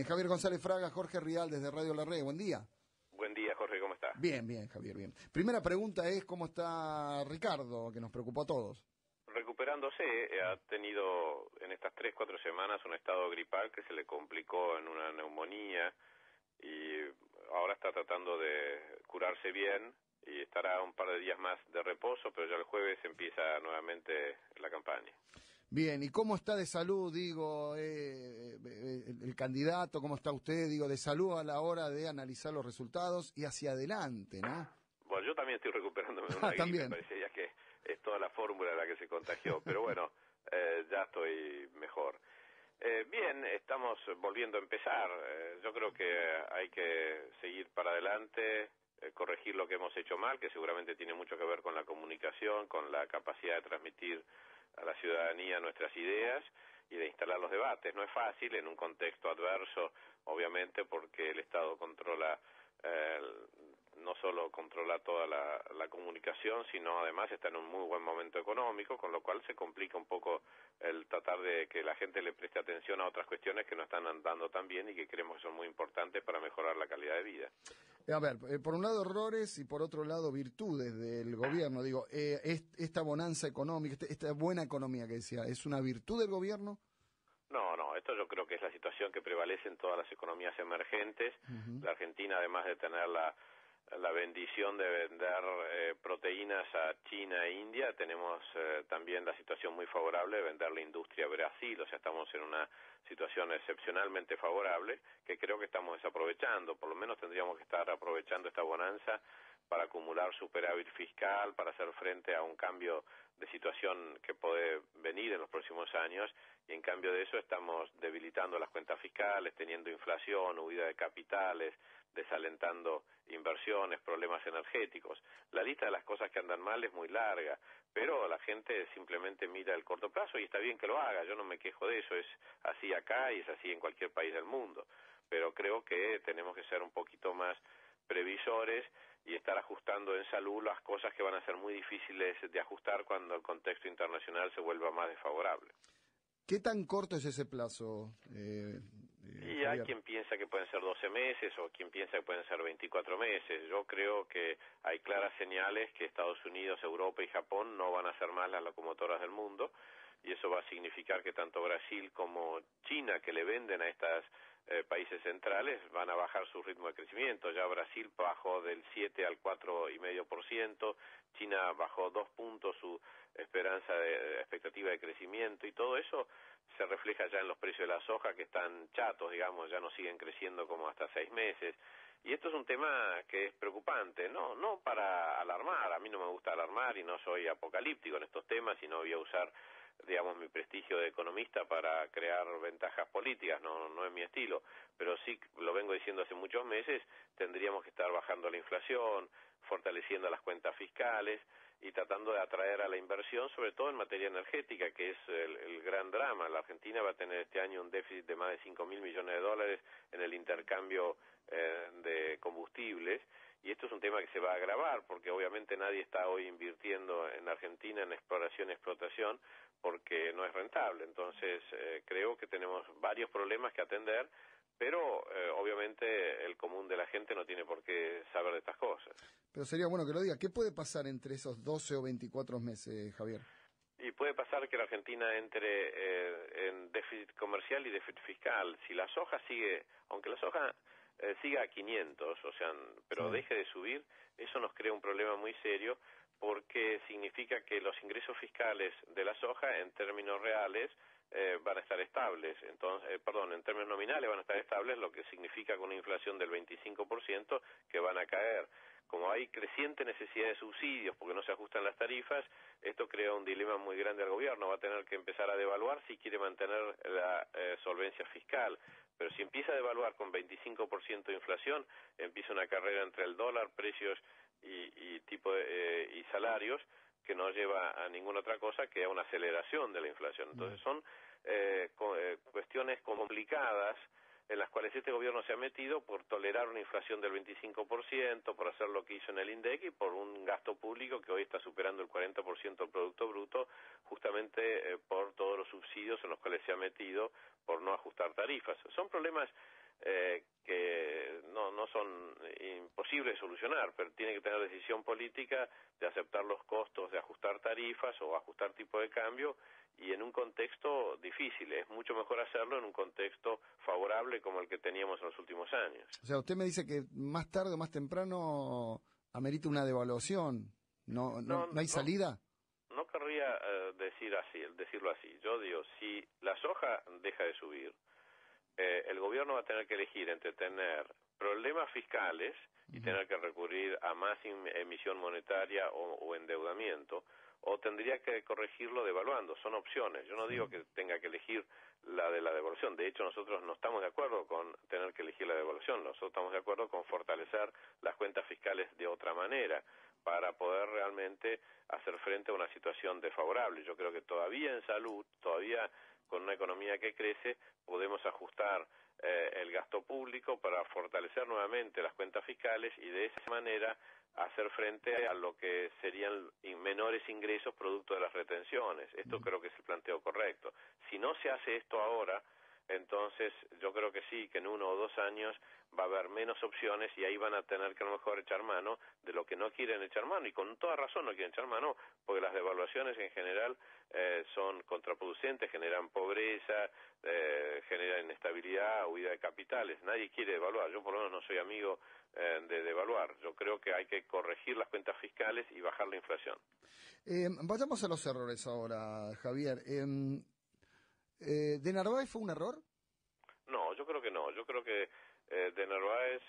Javier González Fraga, Jorge Rial desde Radio La Red, buen día. Buen día, Jorge, ¿cómo estás? Bien, Javier, bien. Primera pregunta es, ¿cómo está Ricardo, que nos preocupó a todos? Recuperándose, ha tenido en estas 3-4 semanas un estado gripal que se le complicó en una neumonía y ahora está tratando de curarse bien y estará un par de días más de reposo, pero ya el jueves empieza nuevamente la campaña. Bien, ¿y cómo está de salud, digo, el candidato, cómo está usted, digo, de salud a la hora de analizar los resultados y hacia adelante, ¿no? Bueno, yo también estoy recuperándome de una gripe, también. parecería que es toda la fórmula la que se contagió, pero bueno, ya estoy mejor. Bien, estamos volviendo a empezar. Yo creo que hay que seguir para adelante, corregir lo que hemos hecho mal, que seguramente tiene mucho que ver con la comunicación, con la capacidad de transmitir a la ciudadanía nuestras ideas y de instalar los debates. No es fácil en un contexto adverso, obviamente, porque el Estado controla, no solo controla toda la comunicación, sino además está en un muy buen momento económico, con lo cual se complica un poco el tratar de que la gente le preste atención a otras cuestiones que no están andando tan bien y que creemos que son muy importantes para mejorar la calidad de vida. A ver, por un lado errores y por otro lado virtudes del gobierno. Digo, esta bonanza económica, esta buena economía que decía, ¿es una virtud del gobierno? No, esto yo creo que es la situación que prevalece en todas las economías emergentes. La Argentina, además de tener la bendición de vender proteínas a China e India, tenemos también la situación muy favorable de vender la industria a Brasil, o sea, estamos en una situación excepcionalmente favorable que creo que estamos desaprovechando. Por lo menos tendríamos que estar aprovechando esta bonanza para acumular superávit fiscal, para hacer frente a un cambio de situación que puede venir en los próximos años, y en cambio de eso estamos debilitando las cuentas fiscales, teniendo inflación, huida de capitales, desalentando inversiones, problemas energéticos. La lista de las cosas que andan mal es muy larga, pero la gente simplemente mira el corto plazo y está bien que lo haga, yo no me quejo de eso, es así acá y es así en cualquier país del mundo, pero creo que tenemos que ser un poquito más previsores y estar ajustando en salud las cosas que van a ser muy difíciles de ajustar cuando el contexto internacional se vuelva más desfavorable. ¿Qué tan corto es ese plazo? Y hay quien piensa que pueden ser 12 meses o quien piensa que pueden ser 24 meses. Yo creo que hay claras señales que Estados Unidos, Europa y Japón no van a ser más las locomotoras del mundo, y eso va a significar que tanto Brasil como China, que le venden a estas países centrales, van a bajar su ritmo de crecimiento. Ya Brasil bajó del 7 al 4,5%, China bajó 2 puntos su expectativa de crecimiento, y todo eso se refleja ya en los precios de la soja, que están chatos, digamos, ya no siguen creciendo como hasta 6 meses. Y esto es un tema que es preocupante, no para alarmar, a mí no me gusta alarmar y no soy apocalíptico en estos temas y no voy a usar, digamos, mi prestigio de economista para crear ventajas políticas, no es mi estilo, pero sí, lo vengo diciendo hace muchos meses, tendríamos que estar bajando la inflación, fortaleciendo las cuentas fiscales y tratando de atraer a la inversión, sobre todo en materia energética, que es el gran drama. La Argentina va a tener este año un déficit de más de 5.000 millones de dólares en el intercambio de combustibles, y esto es un tema que se va a agravar, porque obviamente nadie está hoy invirtiendo en Argentina en exploración y explotación, porque no es rentable. Entonces, creo que tenemos varios problemas que atender, pero obviamente el común de la gente no tiene por qué saber de estas cosas. Pero sería bueno que lo diga. ¿Qué puede pasar entre esos 12 o 24 meses, Javier? Y puede pasar que la Argentina entre en déficit comercial y déficit fiscal. Si la soja sigue, aunque la soja siga a 500, o sea, pero sí, deje de subir, eso nos crea un problema muy serio, porque significa que los ingresos fiscales de la soja en términos reales van a estar estables, entonces, en términos nominales van a estar estables, lo que significa con una inflación del 25% que van a caer. Como hay creciente necesidad de subsidios porque no se ajustan las tarifas, esto crea un dilema muy grande al gobierno, va a tener que empezar a devaluar si quiere mantener la solvencia fiscal. Pero si empieza a devaluar con 25% de inflación, empieza una carrera entre el dólar, precios y salarios, que no lleva a ninguna otra cosa que a una aceleración de la inflación. Entonces son cuestiones complicadas en las cuales este gobierno se ha metido por tolerar una inflación del 25%, por hacer lo que hizo en el INDEC y por un gasto público que hoy está superando el 40% del Producto Bruto, justamente por todos los subsidios en los cuales se ha metido por no ajustar tarifas. Son problemas que no son imposibles de solucionar, pero tiene que tener decisión política de aceptar los costos de ajustar tarifas o ajustar tipo de cambio, y en un contexto difícil. Es mucho mejor hacerlo en un contexto favorable como el que teníamos en los últimos años. O sea, usted me dice que más tarde o más temprano amerita una devaluación. ¿No hay salida? No querría decirlo así. Yo digo, si la soja deja de subir, el gobierno va a tener que elegir entre tener problemas fiscales y tener que recurrir a más emisión monetaria o endeudamiento, o tendría que corregirlo devaluando. Son opciones. Yo no digo que tenga que elegir la de la devaluación. De hecho, nosotros no estamos de acuerdo con tener que elegir la devaluación. Nosotros estamos de acuerdo con fortalecer las cuentas fiscales de otra manera para poder realmente hacer frente a una situación desfavorable. Yo creo que todavía en salud, todavía con una economía que crece, podemos ajustar el gasto público para fortalecer nuevamente las cuentas fiscales y de esa manera hacer frente a lo que serían menores ingresos producto de las retenciones. Esto creo que es el planteo correcto. Si no se hace esto ahora, entonces yo creo que sí, que en 1 o 2 años va a haber menos opciones y ahí van a tener que a lo mejor echar mano de lo que no quieren echar mano, y con toda razón no quieren echar mano, porque las devaluaciones en general son contraproducentes, generan pobreza, generan inestabilidad, huida de capitales. Nadie quiere devaluar. Yo por lo menos no soy amigo de devaluar. Yo creo que hay que corregir las cuentas fiscales y bajar la inflación. Vayamos a los errores ahora, Javier. ¿De Narváez fue un error? No, yo creo que no. Yo creo que de Narváez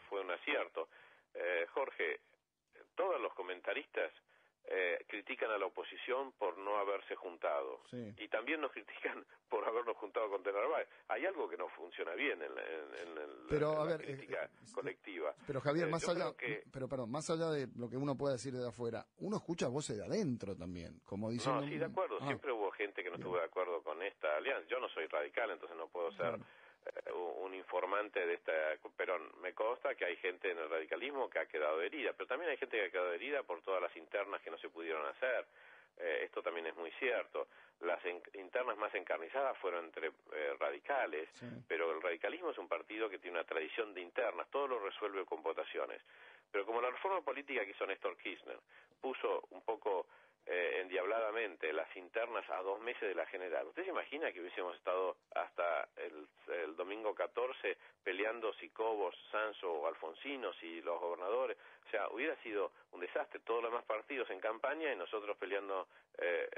fue un acierto. Jorge, todos los comentaristas critican a la oposición por no haberse juntado, y también nos critican por habernos juntado con de Narváez. Hay algo que no funciona bien en la crítica colectiva. Pero Javier, más allá de lo que uno pueda decir de afuera, uno escucha voces de adentro también, como diciendo... No, sí, de acuerdo. Siempre hubo gente que no estuvo de acuerdo con esta alianza. Yo no soy radical, entonces no puedo ser un informante de esta, pero me consta que hay gente en el radicalismo que ha quedado herida, pero también hay gente que ha quedado herida por todas las internas que no se pudieron hacer. Esto también es muy cierto. Las internas más encarnizadas fueron entre radicales, pero el radicalismo es un partido que tiene una tradición de internas, todo lo resuelve con votaciones. Pero como la reforma política que hizo Néstor Kirchner puso un poco endiabladamente las internas a 2 meses de la general, ¿usted se imagina que hubiésemos estado hasta el domingo 14 peleando si Cobos, Sanso o Alfonsino, si los gobernadores? O sea, hubiera sido un desastre, todos los demás partidos en campaña y nosotros peleando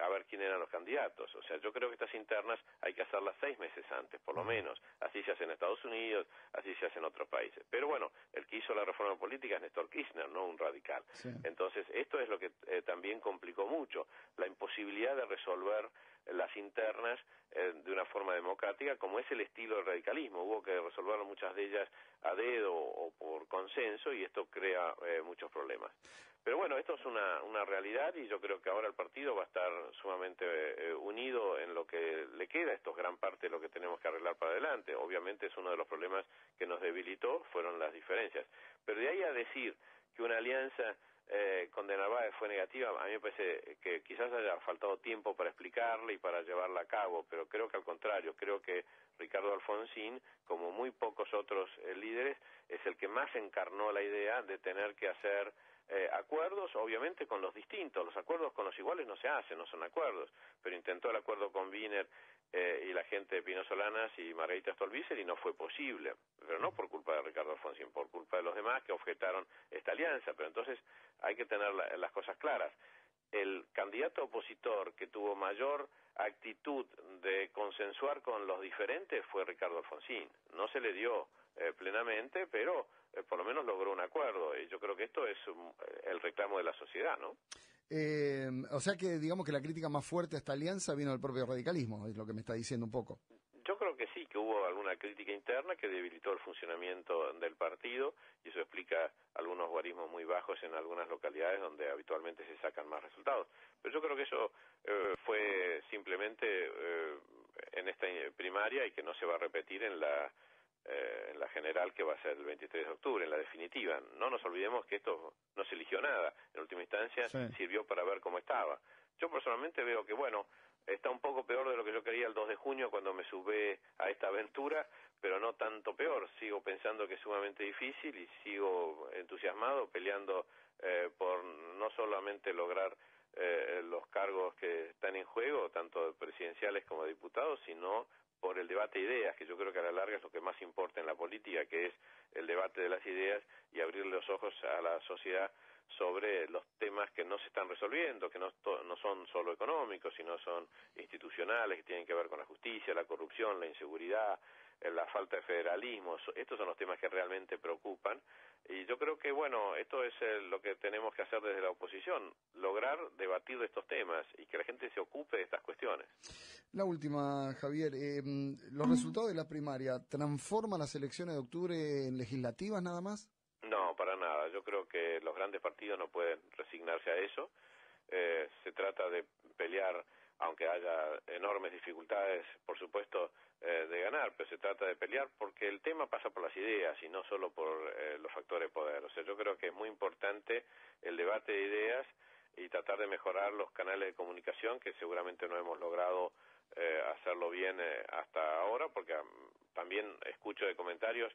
a ver quién eran los candidatos. O sea, yo creo que estas internas hay que hacerlas 6 meses antes, por lo menos. Así se hace en Estados Unidos, así se hace en otros países. Pero bueno, el que hizo la reforma política es Néstor Kirchner, no un radical. Entonces, esto es lo que también complicó mucho, la imposibilidad de resolver las internas de una forma democrática, como es el estilo del radicalismo. Hubo que resolver muchas de ellas a dedo o por consenso, y esto crea muchos problemas. Pero bueno, esto es una realidad, y yo creo que ahora el partido va a estar sumamente unido en lo que le queda. Esto es gran parte de lo que tenemos que arreglar para adelante. Obviamente es uno de los problemas que nos debilitó, fueron las diferencias. Pero de ahí a decir que una alianza con de Narváez fue negativa, a mí me parece que quizás haya faltado tiempo para explicarla y para llevarla a cabo, pero creo que al contrario, creo que Ricardo Alfonsín, como muy pocos otros líderes, es el que más encarnó la idea de tener que hacer acuerdos, obviamente con los distintos. Los acuerdos con los iguales no se hacen, no son acuerdos, pero intentó el acuerdo con Wiener y la gente de Pino Solanas y Margarita Stolbizer, y no fue posible, pero no por culpa de Ricardo Alfonsín, por culpa de los demás que objetaron esta alianza. Pero entonces hay que tener las cosas claras. El candidato opositor que tuvo mayor actitud de consensuar con los diferentes fue Ricardo Alfonsín. No se le dio plenamente, pero por lo menos logró un acuerdo, y yo creo que esto es el reclamo de la sociedad, ¿no? O sea que digamos que la crítica más fuerte a esta alianza vino del propio radicalismo, es lo que me está diciendo un poco. Yo creo que sí, que hubo alguna crítica interna que debilitó el funcionamiento del partido, y eso explica algunos guarismos muy bajos en algunas localidades donde habitualmente se sacan más resultados. Pero yo creo que eso fue simplemente en esta primaria, y que no se va a repetir en la general que va a ser el 23 de octubre, en la definitiva. No nos olvidemos que esto no se eligió nada, en última instancia sirvió para ver cómo estaba. Yo personalmente veo que, bueno, está un poco peor de lo que yo quería el 2 de junio cuando me subí a esta aventura, pero no tanto peor. Sigo pensando que es sumamente difícil y sigo entusiasmado, peleando por no solamente lograr los cargos que están en juego, tanto presidenciales como diputados, sino por el debate de ideas, que yo creo que a la larga es lo que más importa en la política, que es el debate de las ideas y abrir los ojos a la sociedad sobre los temas que no se están resolviendo, que no son solo económicos, sino son institucionales, que tienen que ver con la justicia, la corrupción, la inseguridad, la falta de federalismo. Estos son los temas que realmente preocupan, y yo creo que, bueno, esto es lo que tenemos que hacer desde la oposición, lograr debatir de estos temas y que la gente se ocupe de estas cuestiones. La última, Javier, ¿los resultados de la primaria transforman las elecciones de octubre en legislativas nada más? No, para nada. Yo creo que los grandes partidos no pueden resignarse a eso. Se trata de pelear, aunque haya enormes dificultades, por supuesto, de ganar, pero se trata de pelear porque el tema pasa por las ideas y no solo por los factores de poder. O sea, yo creo que es muy importante el debate de ideas y tratar de mejorar los canales de comunicación, que seguramente no hemos logrado hacerlo bien hasta ahora, porque también escucho de comentarios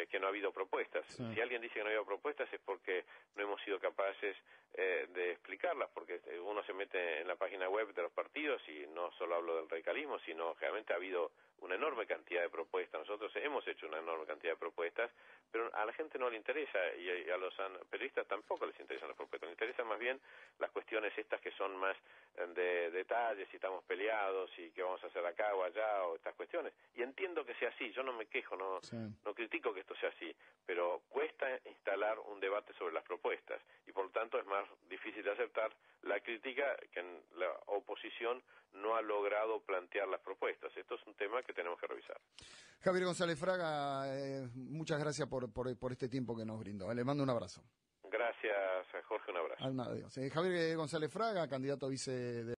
que no ha habido propuestas. Sí. Si alguien dice que no ha habido propuestas es porque no hemos sido capaces de explicarlas, porque uno se mete en la página web de los partidos y no solo hablo del radicalismo, sino realmente ha habido una enorme cantidad de propuestas. Nosotros hemos hecho una enorme cantidad de propuestas, pero a la gente no le interesa, y a los periodistas tampoco les interesan las propuestas. Les interesan más bien las cuestiones estas que son más de detalles, si estamos peleados, y qué vamos a hacer acá o allá, o estas cuestiones. Y entiendo que sea así, yo no me quejo, no critico que esto sea así, pero cuesta instalar un debate sobre las propuestas, y por lo tanto es más difícil de aceptar la crítica que en la oposición no ha logrado plantear las propuestas. Esto es un tema que tenemos que revisar. Javier González Fraga, muchas gracias por este tiempo que nos brindó. Le mando un abrazo. Gracias, Jorge, un abrazo. Adiós. Javier González Fraga, candidato a vice